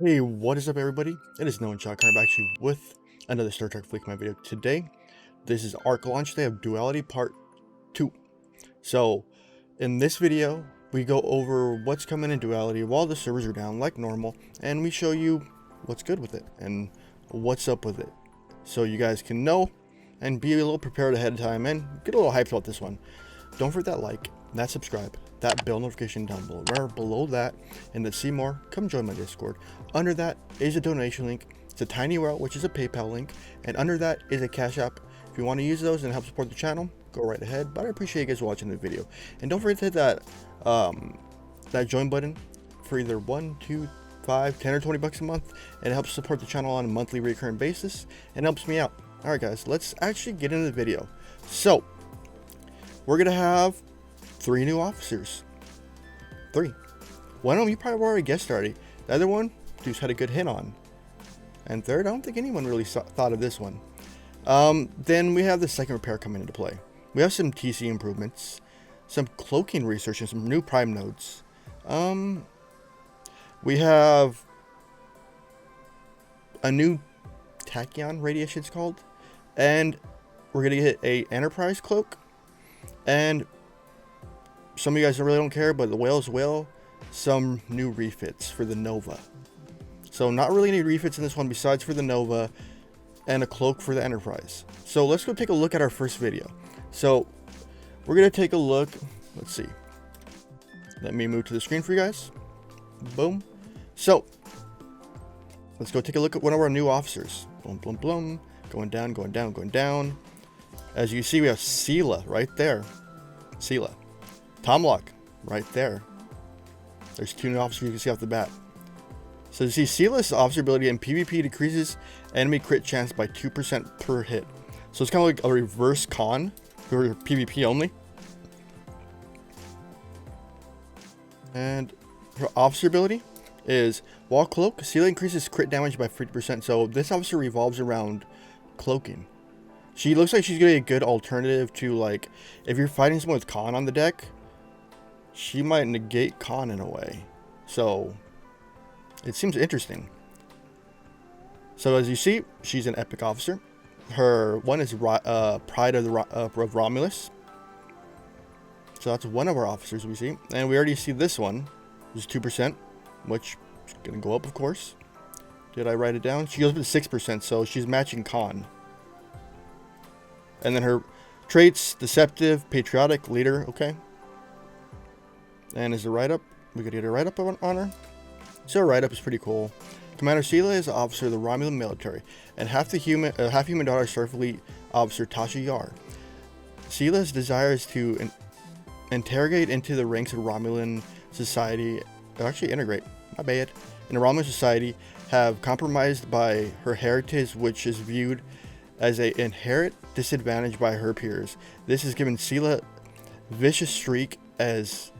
Hey, what is up, everybody? It is Nowonshall coming back to you with another Star Trek Fleek My video. Today, this is Arc launch day of Duality Part 2. So, in this video, we go over what's coming in Duality while the servers are down like normal, and we show you what's good with it and what's up with it. So you guys can know and be a little prepared ahead of time and get a little hyped about this one. Don't forget that like, that subscribe, that bell notification down below. Right below that, and to see more, come join my Discord. Under that is a donation link. It's a tiny URL, which is a PayPal link, and under that is a Cashapp. If you want to use those and help support the channel, go right ahead. But I appreciate you guys watching the video, and don't forget to hit that join button for either 1, 2, 5, 10, or 20 bucks a month, and it helps support the channel on a monthly recurring basis and helps me out. All right, guys, let's actually get into the video. So we're gonna have 3 new officers. 3. One of them you probably already guessed already. The other one, dude's had a good hint on. And third, I don't think anyone really thought of this one. Then we have the second repair coming into play. We have some TC improvements, some cloaking research, and some new prime nodes. We have a new tachyon radiation, it's called, and we're gonna get a enterprise cloak. And some of you guys really don't care, but the whales will. Some new refits for the Nova. So not really any refits in this one besides for the Nova and a cloak for the Enterprise. So let's go take a look at our first video. So we're going to take a look. Let's see. Let me move to the screen for you guys. Boom. So let's go take a look at one of our new officers. Boom, boom, boom. Going down, going down, going down. As you see, we have Sela right there. Sela. Tomlock right there. There's 2 new officers you can see off the bat. So you see, Sela's officer ability in PvP decreases enemy crit chance by 2% per hit. So it's kind of like a reverse con for PvP only. And her officer ability is while cloak, Sela increases crit damage by 50%. So this officer revolves around cloaking. She looks like she's gonna be a good alternative to, like, if you're fighting someone with con on the deck, she might negate con in a way. So it seems interesting. So as you see, she's an epic officer. Her one is Pride of Romulus. So that's one of our officers we see. And we already see this one, which is 2%, which is going to go up, of course. Did I write it down? She goes up to 6%, so she's matching con. And then her traits, Deceptive, Patriotic, Leader, okay. And is the write-up, we could get a write-up on her. So a write-up is pretty cool. Commander Sela is an officer of the Romulan military, and half human daughter Starfleet officer Tasha Yar. Sela's desire is to interrogate into the ranks of Romulan society, actually integrate, my bad, in the Romulan society, have compromised by her heritage, which is viewed as an inherent disadvantage by her peers. This has given Sela vicious streak as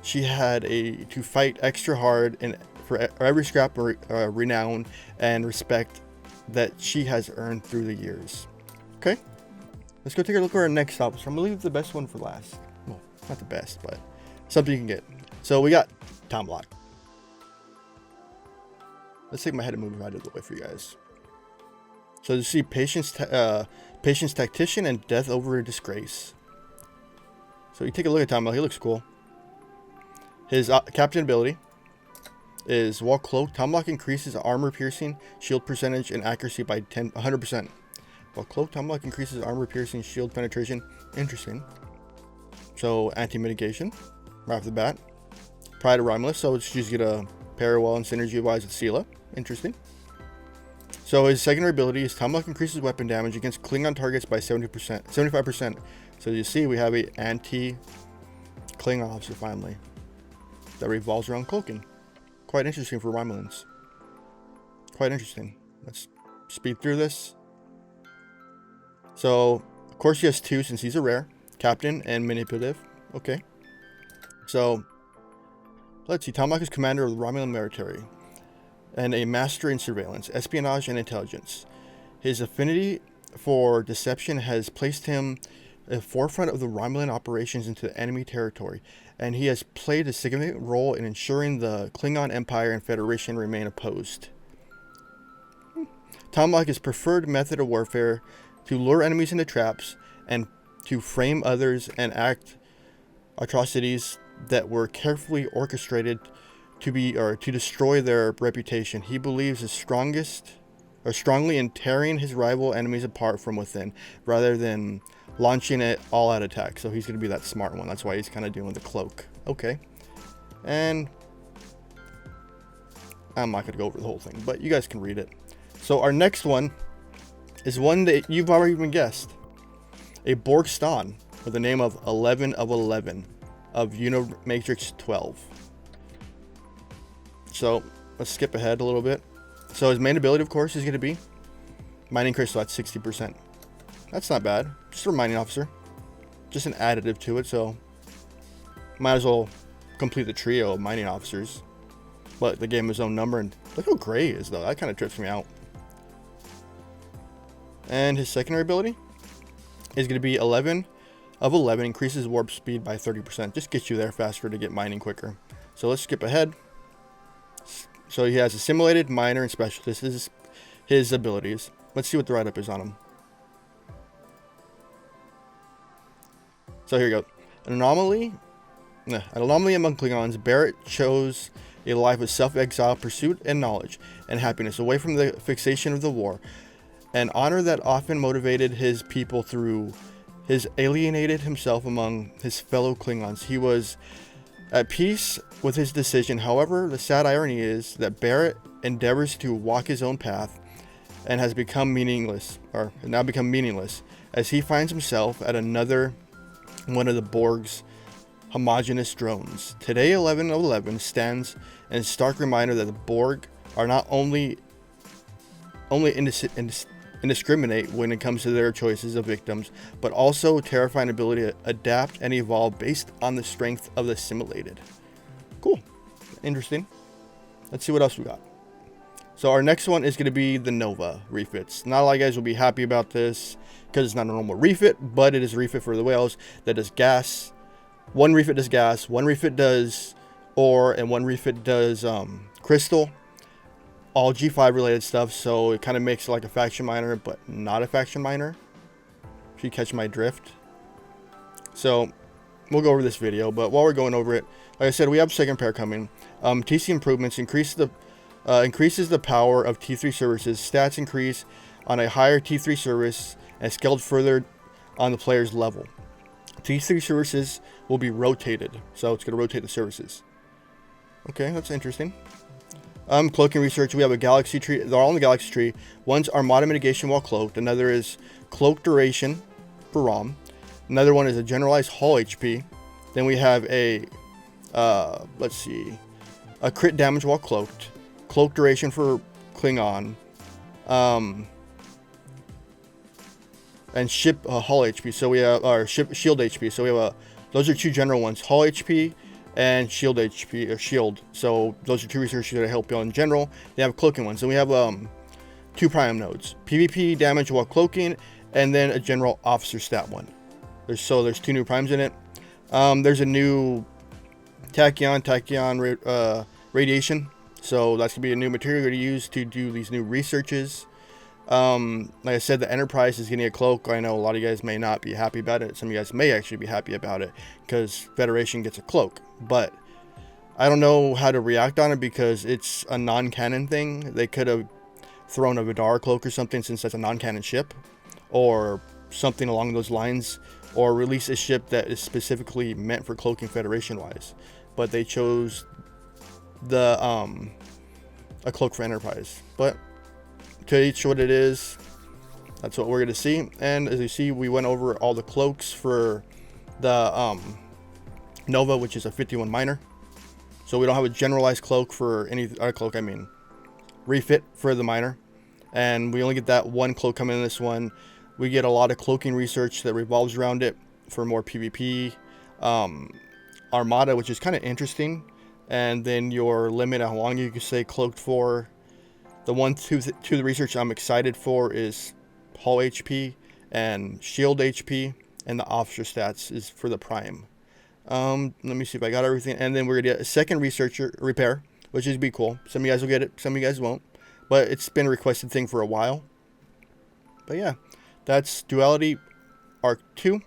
she had to fight extra hard and for every scrap of renown and respect that she has earned through the years. Okay, let's go take a look at our next officer. I'm gonna leave the best one for last. Well, not the best, but something you can get. So we got Tomlock. Let's take my head and move right out of the way for you guys. So you see patience tactician and death over disgrace. So you take a look at Tomlock. He looks cool. His captain ability is while cloaked, Tomlock increases armor piercing, shield percentage, and accuracy by 100%. While cloaked, Tomlock increases armor piercing, shield penetration. Interesting. So anti-mitigation right off the bat. Pride of Romulus, so she's gonna pair well and synergy wise with Sela. Interesting. So his secondary ability is Tomlock increases weapon damage against Klingon targets by 75%. So you see, we have a anti-Klingon officer finally that revolves around cloaking. Quite interesting for Romulans. Quite interesting. Let's speed through this. So, of course, he has 2 since he's a rare. Captain and manipulative. Okay. So, let's see. Tomlock is commander of the Romulan military and a master in surveillance, espionage, and intelligence. His affinity for deception has placed him the forefront of the Romulan operations into enemy territory, and he has played a significant role in ensuring the Klingon Empire and Federation remain opposed. Tomahawk is preferred method of warfare to lure enemies into traps and to frame others and act atrocities that were carefully orchestrated to destroy their reputation. He believes is strongly in tearing his rival enemies apart from within, rather than launching an all-out attack. So he's going to be that smart one. That's why he's kind of doing the cloak. Okay. And I'm not going to go over the whole thing, but you guys can read it. So our next one is one that you've already even guessed. A Borg Ston with the name of 11 of 11 of Unimatrix 12. So let's skip ahead a little bit. So his main ability, of course, is going to be mining crystal at 60%. That's not bad. Just a mining officer. Just an additive to it, so might as well complete the trio of mining officers. But they gave him his own number, and look how gray he is, though. That kind of trips me out. And his secondary ability is going to be 11 of 11, increases warp speed by 30%. Just gets you there faster to get mining quicker. So let's skip ahead. So he has assimilated, miner, and specialist. This is his abilities. Let's see what the write-up is on him. So here you go. An anomaly among Klingons, Barrett chose a life of self-exile, pursuit, and knowledge, and happiness, away from the fixation of the war. An honor that often motivated his people through his alienated himself among his fellow Klingons. He was at peace with his decision. However, the sad irony is that Barrett endeavors to walk his own path and has become meaningless, as he finds himself at another one of the Borg's homogeneous drones. Today, 11 of 11 stands in stark reminder that the Borg are not only indiscriminate when it comes to their choices of victims, but also terrifying ability to adapt and evolve based on the strength of the assimilated. Cool. Interesting. Let's see what else we got. So our next one is going to be the Nova refits. Not a lot of guys will be happy about this because it's not a normal refit, but it is a refit for the whales that does gas. One refit does gas, one refit does ore, and one refit does crystal. All G5 related stuff, so it kind of makes it like a faction miner, but not a faction miner, if you catch my drift. So we'll go over this video, but while we're going over it, like I said, we have second pair coming. TC improvements increases the power of T3 services. Stats increase on a higher T3 service and scaled further on the player's level. T3 services will be rotated, so it's going to rotate the services. Okay, that's interesting. Cloaking research, we have a galaxy tree. They're all in the galaxy tree. One's Armada mitigation while cloaked. Another is cloak duration for ROM. Another one is a generalized hull HP. Then we have a, let's see, a crit damage while cloaked. Cloak duration for Klingon. And ship hull HP. So we have our shield HP. So we have those are two general ones, hull HP and shield HP or shield. So those are two researchers that help you in general. They have cloaking ones. And we have two prime nodes, PvP damage while cloaking, and then a general officer stat one. There's two new primes in it. There's a new tachyon radiation. So that's gonna be a new material to use to do these new researches. Like I said, the Enterprise is getting a cloak. I know a lot of you guys may not be happy about it. Some of you guys may actually be happy about it because Federation gets a cloak, but I don't know how to react on it because it's a non-canon thing. They could have thrown a Vidar cloak or something since that's a non-canon ship, or something along those lines, or release a ship that is specifically meant for cloaking Federation wise, but they chose the a cloak for Enterprise. But to each what it is, that's what we're going to see. And as you see, we went over all the cloaks for the Nova, which is a 51 miner. So we don't have a generalized cloak for any refit for the miner, and we only get that one cloak coming in this one. We get a lot of cloaking research that revolves around it for more PvP. Armada, which is kind of interesting, and then your limit on how long you can stay cloaked for. The one to the research I'm excited for is hull HP and shield HP. and the officer stats is for the prime. Let me see if I got everything. And then we're gonna get a second researcher repair, which is be cool. Some of you guys will get it, some of you guys won't. But it's been a requested thing for a while. But yeah, that's Duality Arc 2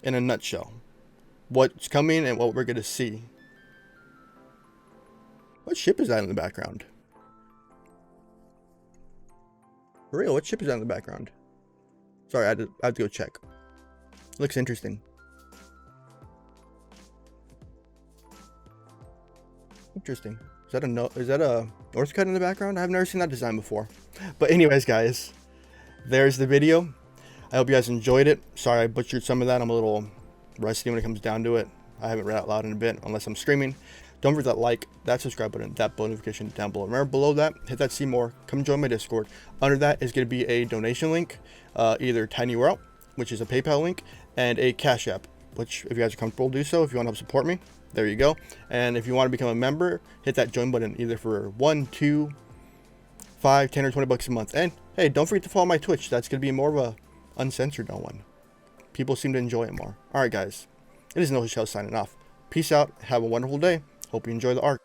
in a nutshell. What's coming and what we're gonna see. What ship is that in the background? For real, what ship is that in the background? Sorry, I have to go check. Looks interesting. Interesting. Is that a North cut in the background? I've never seen that design before. But anyways, guys, there's the video. I hope you guys enjoyed it. Sorry I butchered some of that. I'm a little rusty when it comes down to it. I haven't read out loud in a bit unless I'm streaming. Don't forget that like, that subscribe button, that bell notification down below. Remember, below that, hit that see more. Come join my Discord. Under that is going to be a donation link, either TinyURL, which is a PayPal link, and a Cashapp, which if you guys are comfortable, do so. If you want to help support me, there you go. And if you want to become a member, hit that join button either for 1, 2, 5, 10, or 20 bucks a month. And hey, don't forget to follow my Twitch. That's going to be more of a uncensored one. People seem to enjoy it more. Alright guys, it is Nowonshall signing off. Peace out. Have a wonderful day. Hope you enjoy the arc.